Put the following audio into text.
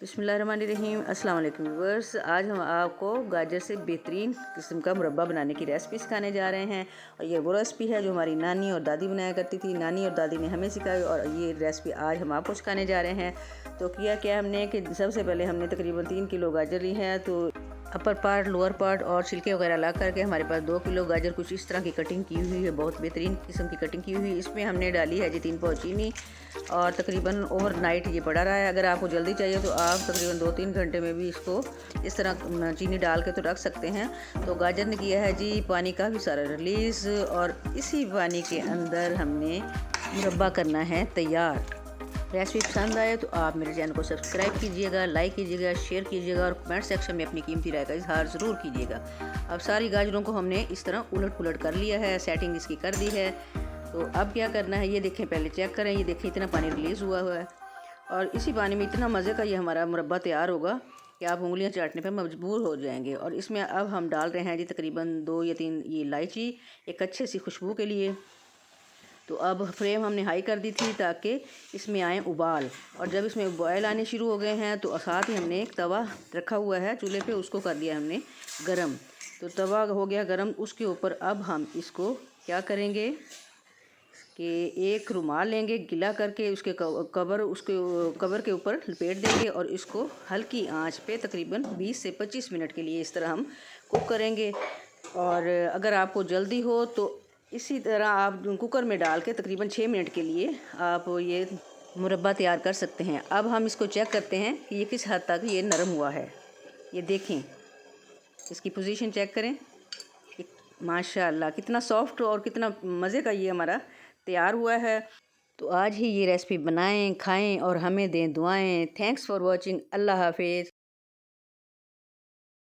बिस्मिल्लाहिर्रहमानिर्रहीम अस्सलाम वालेकुम व्यूअर्स। आज हम आपको गाजर से बेहतरीन किस्म का मुरब्बा बनाने की रेसिपी सिखाने जा रहे हैं। और ये वो रेसिपी है जो हमारी नानी और दादी बनाया करती थी। नानी और दादी ने हमें सिखाई और ये रेसिपी आज हम आपको सिखाने जा रहे हैं। तो किया क्या हमने कि सबसे पहले हमने तकरीबन 3 किलो गाजर ली है। तो अपर पार्ट, लोअर पार्ट और छिलके वगैरह ला करके हमारे पास 2 किलो गाजर कुछ इस तरह की कटिंग की हुई है, बहुत बेहतरीन किस्म की कटिंग की हुई। इसमें हमने डाली है जी 3 पाव चीनी और तकरीबन ओवरनाइट ये पड़ा रहा है। अगर आपको जल्दी चाहिए तो आप तकरीबन 2-3 घंटे में भी इसको इस तरह चीनी डाल के तो रख सकते हैं। तो गाजर ने किया है जी पानी काफ़ी सारा रिलीज़ और इसी पानी के अंदर हमने मुरब्बा करना है तैयार। रेसिपी पसंद आए तो आप मेरे चैनल को सब्सक्राइब कीजिएगा, लाइक कीजिएगा, शेयर कीजिएगा और कमेंट सेक्शन में अपनी कीमती राय का इजहार ज़रूर कीजिएगा। अब सारी गाजरों को हमने इस तरह उलट पुलट कर लिया है, सेटिंग इसकी कर दी है। तो अब क्या करना है ये देखें, पहले चेक करें, ये देखें इतना पानी रिलीज़ हुआ है और इसी पानी में इतना मज़े का ये हमारा मुरब्बा तैयार होगा कि आप उंगलियां चाटने पर मजबूर हो जाएंगे। और इसमें अब हम डाल रहे हैं जी तकरीबन 2 या 3 ये इलायची, एक अच्छे सी खुशबू के लिए। तो अब फ्लेम हमने हाई कर दी थी ताकि इसमें आए उबाल, और जब इसमें उबाल आने शुरू हो गए हैं तो साथ ही हमने एक तवा रखा हुआ है चूल्हे पे, उसको कर दिया हमने गरम। तो तवा हो गया गरम, उसके ऊपर अब हम इसको क्या करेंगे कि एक रुमाल लेंगे गिला करके, उसके कवर के ऊपर लपेट देंगे और इसको हल्की आंच पे तकरीबन 20 से 25 मिनट के लिए इस तरह हम कुक करेंगे। और अगर आपको जल्दी हो तो इसी तरह आप कुकर में डाल के तकरीबन 6 मिनट के लिए आप ये मुरब्बा तैयार कर सकते हैं। अब हम इसको चेक करते हैं कि ये किस हद तक ये नरम हुआ है। ये देखें, इसकी पोजीशन चेक करें, माशाल्लाह कितना सॉफ्ट और कितना मज़े का ये हमारा तैयार हुआ है। तो आज ही ये रेसिपी बनाएं, खाएं और हमें दें दुआएं। Thanks for watching. अल्लाह हाफिज़।